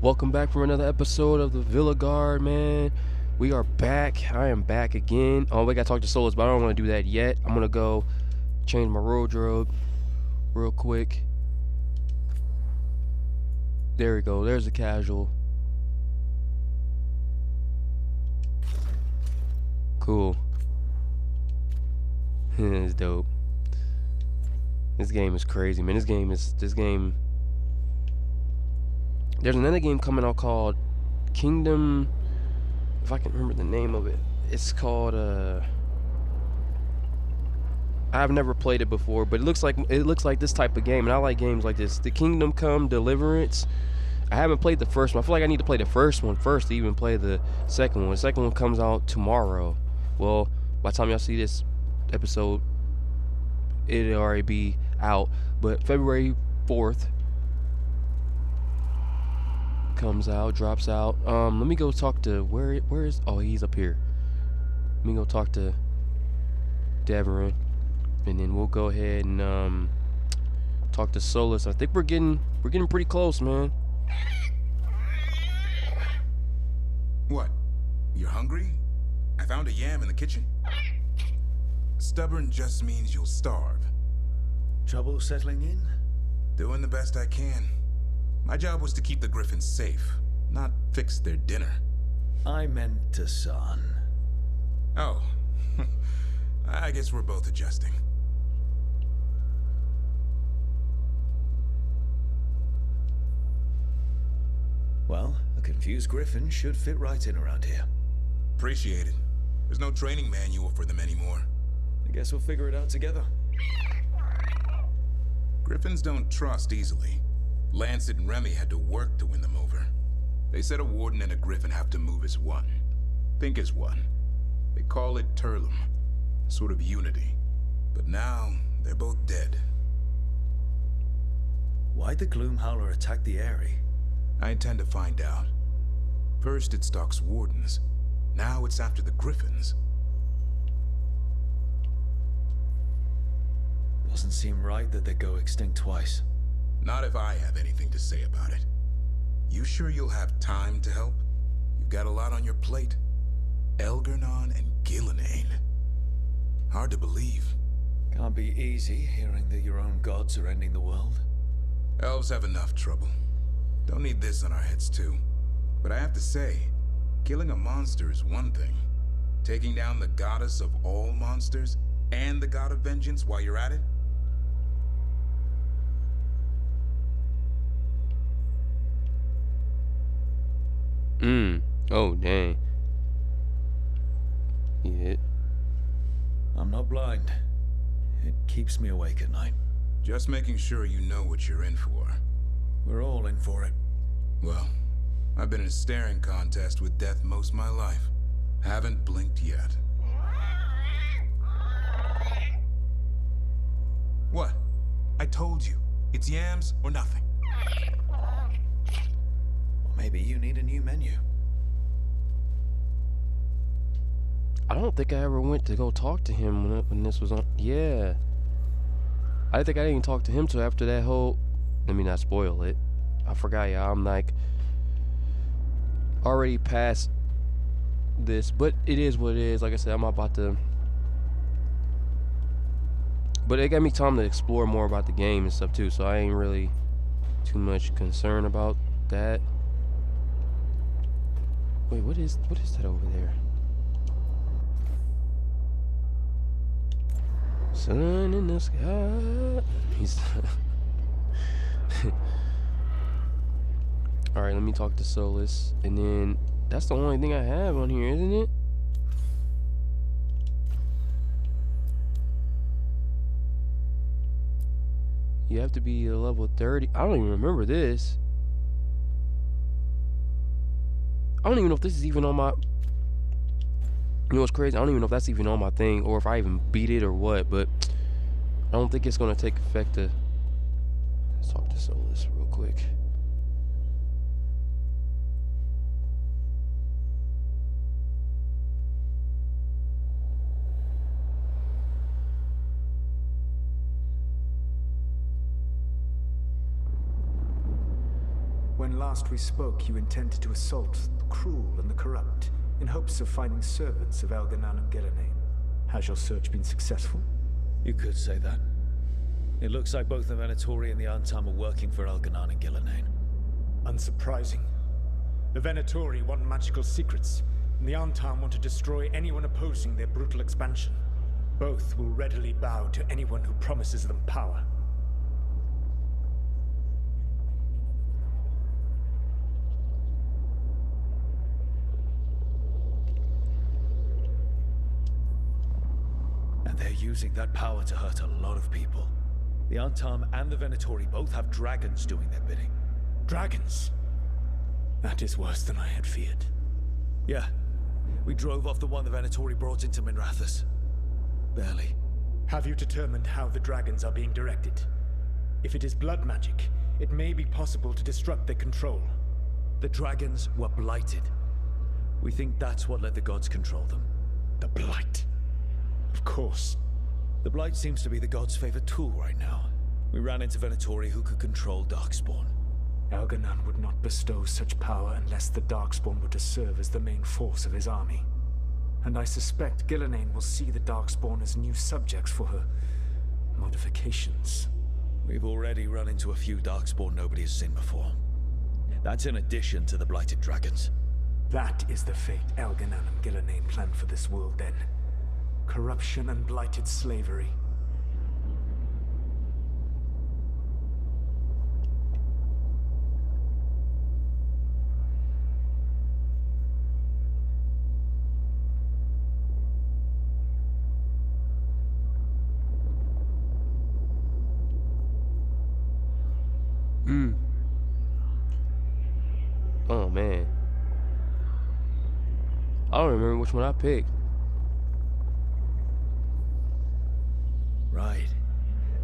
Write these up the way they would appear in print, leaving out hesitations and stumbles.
Welcome back for another episode of the veilguard, man. We are back. I am back again. Oh, we gotta talk to Solus, but I don't want to do that yet. I'm gonna go change my wardrobe real quick. There we go. There's the casual. Cool. It's dope. This game is crazy, man. This game. There's another game coming out called Kingdom. If I can remember the name of it, it's called. I've never played it before, but it looks like this type of game, and I like games like this. The Kingdom Come Deliverance. I haven't played the first one. I feel like I need to play the first one first to even play the second one. The second one comes out tomorrow. Well, by the time y'all see this episode, it'll already be out. But February 4th comes out, drops out. Let me go talk to where is? Oh, he's up here. Let me go talk to Deverin, and then we'll go ahead and talk to Solus. I think we're getting pretty close, man. What? You're hungry? I found a yam in the kitchen. Stubborn just means you'll starve. Trouble settling in? Doing the best I can. My job was to keep the Griffins safe, not fix their dinner. I meant to, son. Oh. I guess we're both adjusting. Well, a confused griffin should fit right in around here. Appreciate it. There's no training manual for them anymore. I guess we'll figure it out together. Griffins don't trust easily. Lancet and Remy had to work to win them over. They said a warden and a griffin have to move as one. Think as one. They call it Turlum. Sort of unity. But now, they're both dead. Why'd the Gloomhowler attack the Eyrie? I intend to find out. First it stalks wardens. Now it's after the griffins. Doesn't seem right that they go extinct twice. Not if I have anything to say about it. You sure you'll have time to help? You've got a lot on your plate. Elgernon and Gillenane. Hard to believe. Can't be easy hearing that your own gods are ending the world. Elves have enough trouble. Don't need this on our heads too. But I have to say, killing a monster is one thing. Taking down the goddess of all monsters and the god of vengeance while you're at it? Oh, dang. Yeah. I'm not blind. It keeps me awake at night. Just making sure you know what you're in for. We're all in for it. Well, I've been in a staring contest with death most of my life. Haven't blinked yet. What? I told you. It's yams or nothing. Or maybe you need a new menu. I don't think I ever went to go talk to him when this was on. Yeah. I think I didn't even talk to him till after that whole. Let me not spoil it. I forgot, y'all. I'm like already past this, but it is what it is. Like I said, I'm about to. But it got me time to explore more about the game and stuff too, so I ain't really too much concerned about that. Wait, what is that over there? Sun in the sky. He's Alright, let me talk to Solus. And then that's the only thing I have on here, isn't it? You have to be a level 30. I don't even remember this. I don't even know if this is even on my. You know what's crazy? I don't even know if that's even on my thing or if I even beat it or what, but I don't think it's gonna take effect to. Let's talk to Solus real quick. When last we spoke, you intended to assault the cruel and the corrupt, in hopes of finding servants of Elganan and Gillenane. Has your search been successful? You could say that. It looks like both the Venatori and the Antam are working for Elganan and Gillenane. Unsurprising. The Venatori want magical secrets, and the Antam want to destroy anyone opposing their brutal expansion. Both will readily bow to anyone who promises them power. And they're using that power to hurt a lot of people. The Antam and the Venatori both have dragons doing their bidding. Dragons? That is worse than I had feared. Yeah. We drove off the one the Venatori brought into Minrathous. Barely. Have you determined how the dragons are being directed? If it is blood magic, it may be possible to disrupt their control. The dragons were blighted. We think that's what let the gods control them. The Blight. Of course. The Blight seems to be the gods' favorite tool right now. We ran into Venatori who could control Darkspawn. Elganan would not bestow such power unless the Darkspawn were to serve as the main force of his army. And I suspect Gillenane will see the Darkspawn as new subjects for her modifications. We've already run into a few Darkspawn nobody has seen before. That's in addition to the blighted dragons. That is the fate Elganan and Gillenane planned for this world then. Corruption and blighted slavery. Oh man. I don't remember which one I picked. Right.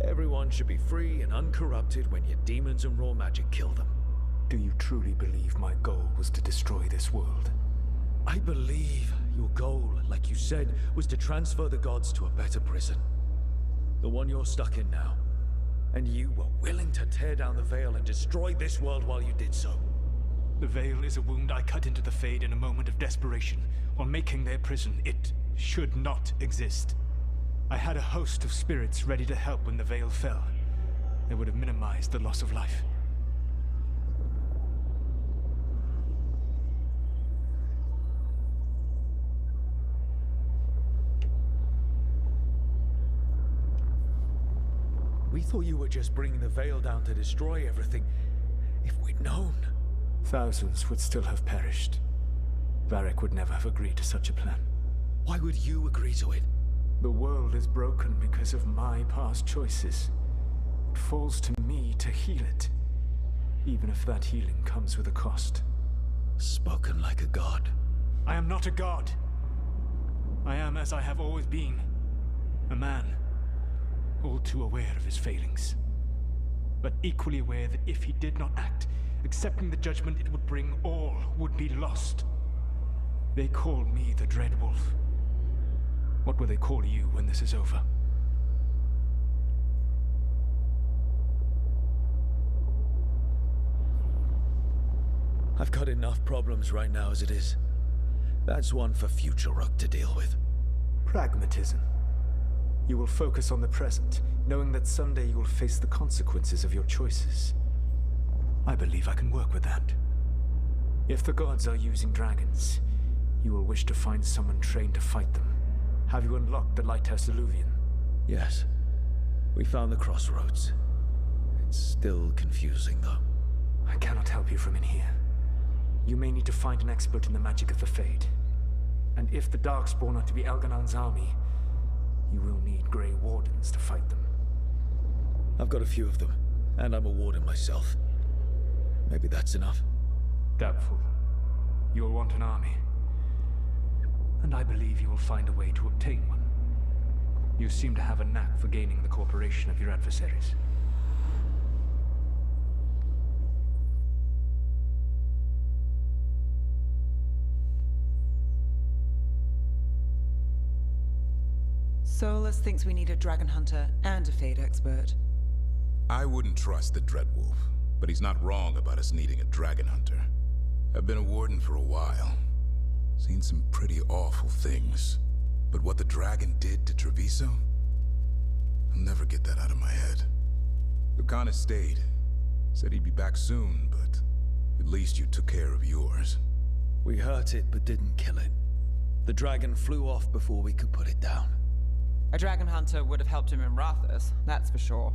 Everyone should be free and uncorrupted when your demons and raw magic kill them. Do you truly believe my goal was to destroy this world? I believe your goal, like you said, was to transfer the gods to a better prison. The one you're stuck in now. And you were willing to tear down the veil and destroy this world while you did so. The veil is a wound I cut into the Fade in a moment of desperation, while making their prison. It should not exist. I had a host of spirits ready to help when the veil fell. They would have minimized the loss of life. We thought you were just bringing the veil down to destroy everything. If we'd known. Thousands would still have perished. Varric would never have agreed to such a plan. Why would you agree to it? The world is broken because of my past choices. It falls to me to heal it, even if that healing comes with a cost. Spoken like a god. I am not a god. I am as I have always been. A man, all too aware of his failings. But equally aware that if he did not act, accepting the judgment it would bring, all would be lost. They call me the Dread Wolf. What will they call you when this is over? I've got enough problems right now as it is. That's one for future Rook to deal with. Pragmatism. You will focus on the present, knowing that someday you will face the consequences of your choices. I believe I can work with that. If the gods are using dragons, you will wish to find someone trained to fight them. Have you unlocked the Lighthouse Illuvian? Yes. We found the crossroads. It's still confusing, though. I cannot help you from in here. You may need to find an expert in the magic of the Fade. And if the Darkspawn are to be Elganan's army, you will need Grey Wardens to fight them. I've got a few of them, and I'm a warden myself. Maybe that's enough. Doubtful. You'll want an army. And I believe you will find a way to obtain one. You seem to have a knack for gaining the cooperation of your adversaries. Solus thinks we need a dragon hunter and a Fade expert. I wouldn't trust the Dreadwolf, but he's not wrong about us needing a dragon hunter. I've been a warden for a while. Seen some pretty awful things. But what the dragon did to Treviso? I'll never get that out of my head. Lucanus stayed. Said he'd be back soon, but at least you took care of yours. We hurt it, but didn't kill it. The dragon flew off before we could put it down. A dragon hunter would have helped him in Rathus, that's for sure.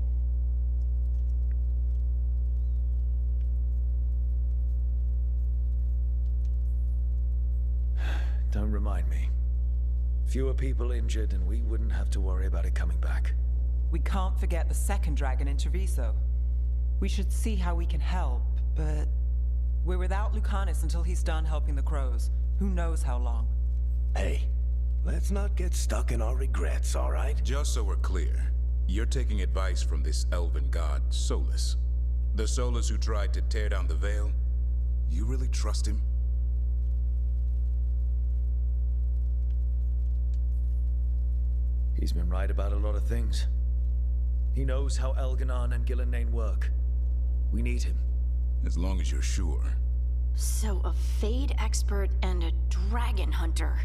Don't remind me. Fewer people injured and we wouldn't have to worry about it coming back. We can't forget the second dragon in Treviso. We should see how we can help, but we're without Lucanus until he's done helping the crows. Who knows how long? Hey, let's not get stuck in our regrets, all right? Just so we're clear, you're taking advice from this elven god, Solus. The Solus who tried to tear down the Veil? You really trust him? He's been right about a lot of things. He knows how Elganon and Gillenane work. We need him. As long as you're sure. So a Fade expert and a dragon hunter.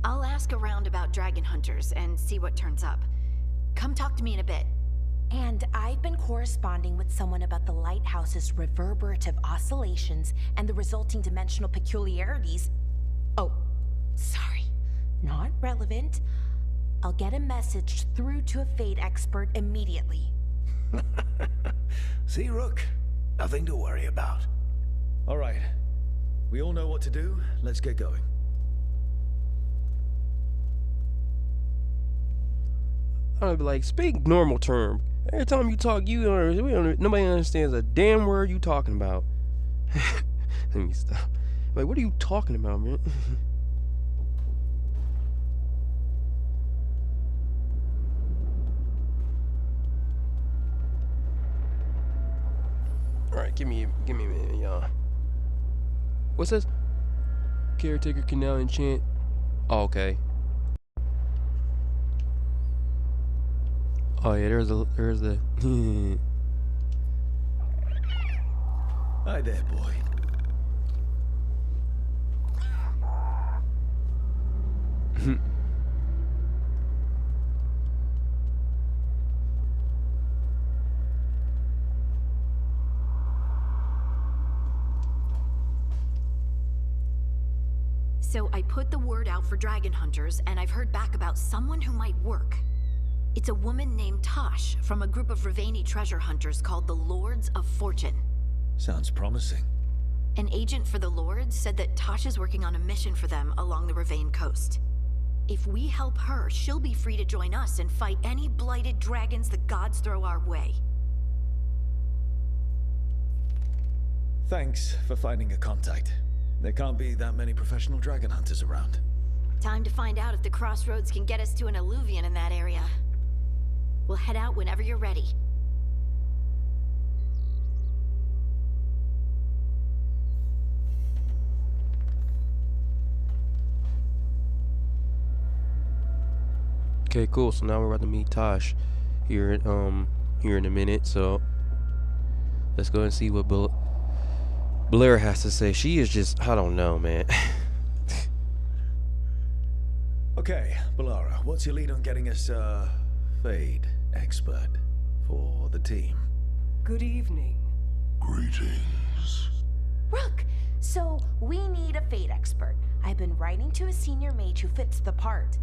I'll ask around about dragon hunters and see what turns up. Come talk to me in a bit. And I've been corresponding with someone about the lighthouse's reverberative oscillations and the resulting dimensional peculiarities. Oh, sorry. Not relevant. I'll get a message through to a Fade expert immediately. See, Rook? Nothing to worry about. All right. We all know what to do. Let's get going. I'd be like, speak normal term. Every time you talk, nobody understands a damn word you talking about. Let me stop. Like, what are you talking about, man? Alright, give me a minute, y'all. What's this? Caretaker can now enchant. Oh, okay. Oh yeah, there's the Hi there, boy. So I put the word out for dragon hunters, and I've heard back about someone who might work. It's a woman named Tash from a group of Ravani treasure hunters called the Lords of Fortune. Sounds promising. An agent for the Lords said that Tash is working on a mission for them along the Ravane coast. If we help her, she'll be free to join us and fight any blighted dragons the gods throw our way. Thanks for finding a contact. There can't be that many professional dragon hunters around. Time to find out if the crossroads can get us to an alluvion in that area. We'll head out whenever you're ready. Okay, cool. So now we're about to meet Tash here in a minute. So let's go and see what Blair has to say. She is just, I don't know, man. Okay, Balara, what's your lead on getting us a Fade expert for the team? Good evening. Greetings. Rook, so we need a Fade expert. I've been writing to a senior mage who fits the part.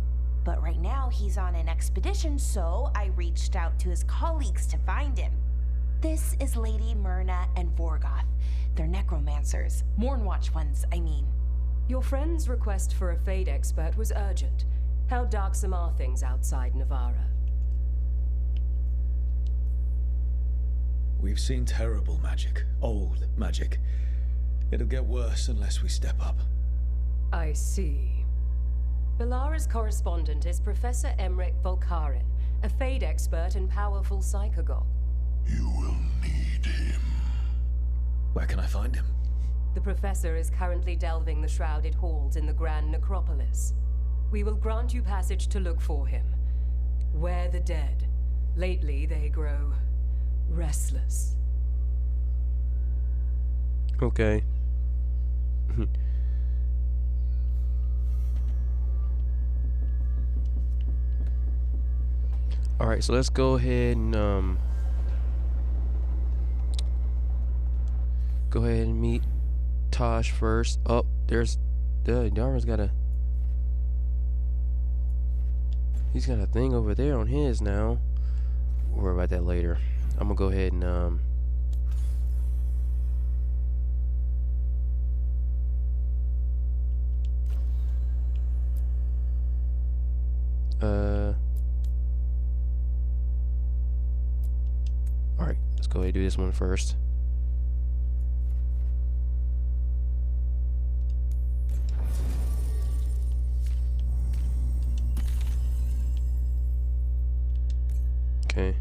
But right now he's on an expedition, so I reached out to his colleagues to find him. This is Lady Myrna and Vorgoth. They're necromancers. Mournwatch ones, I mean. Your friend's request for a Fade expert was urgent. How darksome are things outside Navarra? We've seen terrible magic. Old magic. It'll get worse unless we step up. I see. Balara's correspondent is Professor Emmerich Volkarin, a Fade expert and powerful psychagogue. You will need him. Where can I find him? The professor is currently delving the shrouded halls in the Grand Necropolis. We will grant you passage to look for him. Where the dead. Lately they grow restless. Okay. Alright, so let's go ahead and meet Tash first. Oh, there's Darwin's got a he's got a thing over there on his now. We'll worry about that later. I'm gonna go ahead and alright, let's go ahead and do this one first. Okay.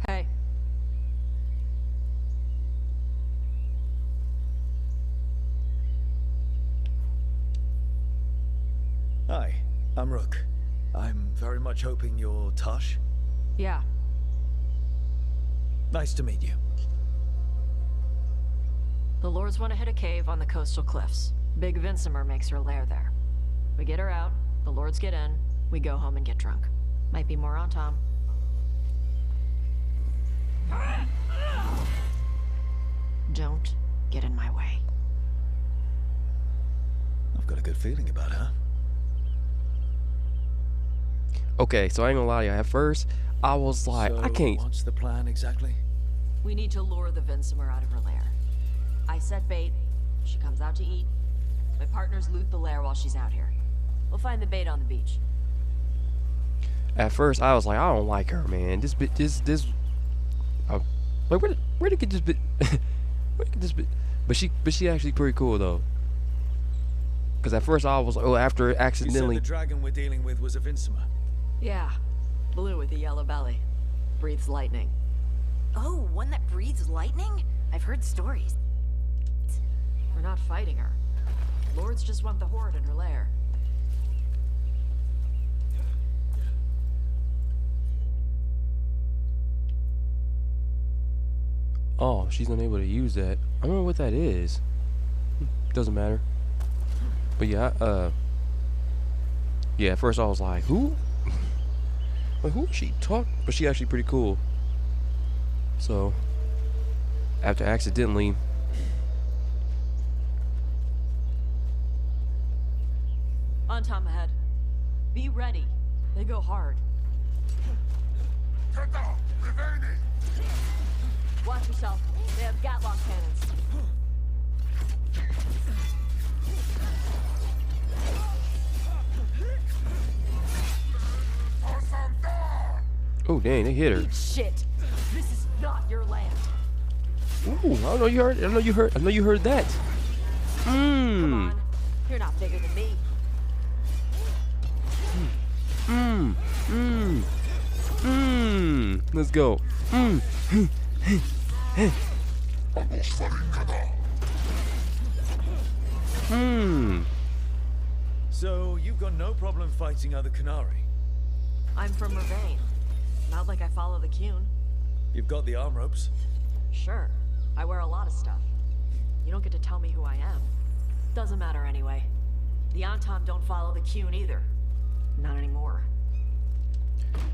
Hey. Hi, I'm Rook. I'm very much hoping you're Tash. Yeah. Nice to meet you. The Lords want to hit a cave on the coastal cliffs. Big Vincimer makes her lair there. We get her out, the Lords get in, we go home and get drunk. Might be more on Tom. Don't get in my way. I've got a good feeling about her. Okay, so I ain't gonna lie to you. At first, I was like, So, I can't. What's the plan exactly? We need to lure the Vincimer out of her lair. I set bait, she comes out to eat. My partners loot the lair while she's out here. We'll find the bait on the beach. At first, I was like, I don't like her, man. This bit, this. Like, where did get this bit? Where did get this bit? But she actually pretty cool though. Cause at first I was, oh, after accidentally. You said the dragon we're dealing with was a Vincimer. Yeah, blue with a yellow belly. Breathes lightning. Oh, one that breathes lightning? I've heard stories. We're not fighting her. Lords just want the horde in her lair. Oh, she's unable to use that. I don't know what that is. Doesn't matter. But yeah, yeah, at first I was like, who? Like, who is she talk? But she actually pretty cool. So, after accidentally. On Tom ahead. Be ready. They go hard. Watch yourself. They have Gatlock cannons. Oh dang, they hit her. Eat shit. This is not your land. Ooh, I know you heard. I know you heard. I know you heard that. Come on. You're not bigger than me. Let's go. So you've got no problem fighting other Qunari? I'm from Ravane. Not like I follow the Qun. You've got the arm ropes. Sure. I wear a lot of stuff. You don't get to tell me who I am. Doesn't matter anyway. The Antom don't follow the Qun either. Not anymore.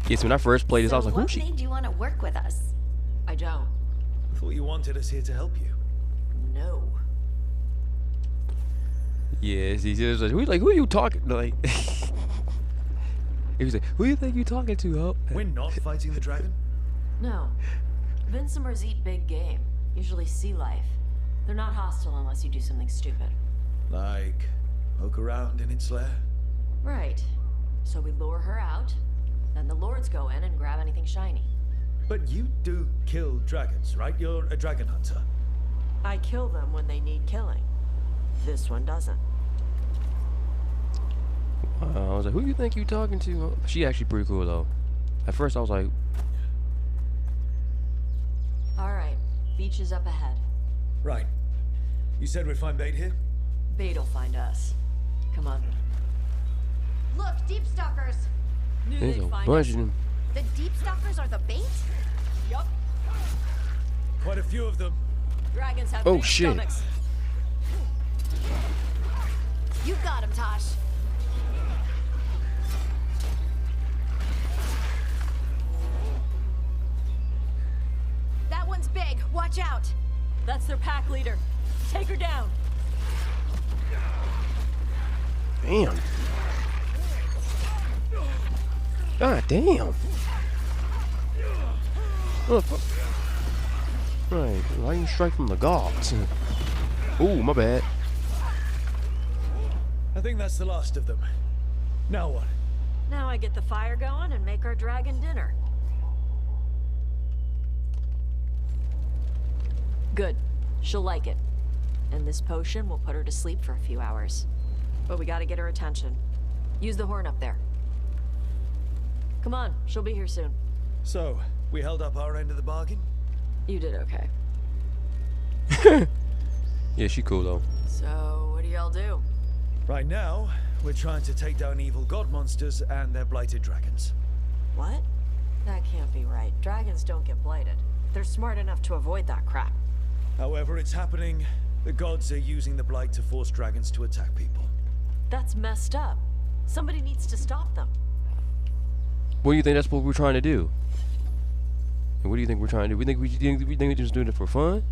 Yes, when I first played this, I was like, who's she? What made you want to work with us? I don't. I thought you wanted us here to help you. No. Yes, he was like, who are you talking? Like, he was like, who do you think you talking to? Oh, We're not fighting the dragon? No. Vincimers eat big game. Usually sea life. They're not hostile unless you do something stupid. Like, poke around in its lair? Right. So we lure her out, Then the lords go in and grab anything shiny. But you do kill dragons, right? You're a dragon hunter. I kill them when they need killing. This one doesn't. I was like, who you think you talking to? She actually pretty cool though. At first I was like, Alright, beach is up ahead. Right. You said we'd find bait here? Bait'll find us. Come on. Look, deep stalkers. Knew there's they'd a find bunch us. of them. The deep stalkers are the bait? Yup. Quite a few of them. Dragons have Oh, big shit. stomachs. You got him, Tash. That one's big. Watch out. That's their pack leader. Take her down. Damn. God damn. What the fuck? Right, lightning strike from the gods. Ooh, my bad. I think that's the last of them. Now what? Now I get the fire going and make our dragon dinner. Good. She'll like it. And this potion will put her to sleep for a few hours. But we gotta get her attention. Use the horn up there. Come on, she'll be here soon. So, we held up our end of the bargain? You did okay. Yeah, she cool though. So, what do y'all do? Right now, we're trying to take down evil god monsters and their blighted dragons. What? That can't be right. Dragons don't get blighted. They're smart enough to avoid that crap. However it's happening, the gods are using the blight to force dragons to attack people. That's messed up. Somebody needs to stop them. What do you think that's what we're trying to do? And what do you think we're trying to do? We think we're just doing it for fun?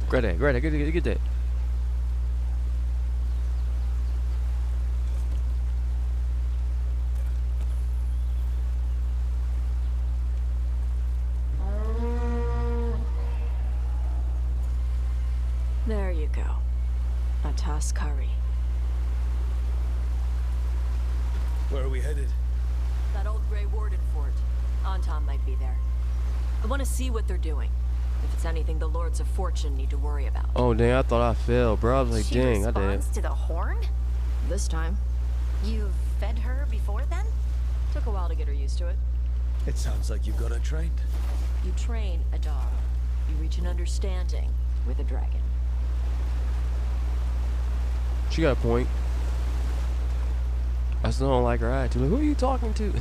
Grab that, get that. There you go. A toss curry. Where are we headed? That old Grey Warden fort. Anton might be there. I want to see what they're doing. If it's anything the Lords of Fortune need to worry about. Oh dang, I thought I failed, bro. I was like, She dang, I did. responds to the horn? This time. You've fed her before then? Took a while to get her used to it. It sounds like you've got her trained. You train a dog. You reach an understanding with a dragon. She got a point. I still don't like her attitude. Like, who are you talking to?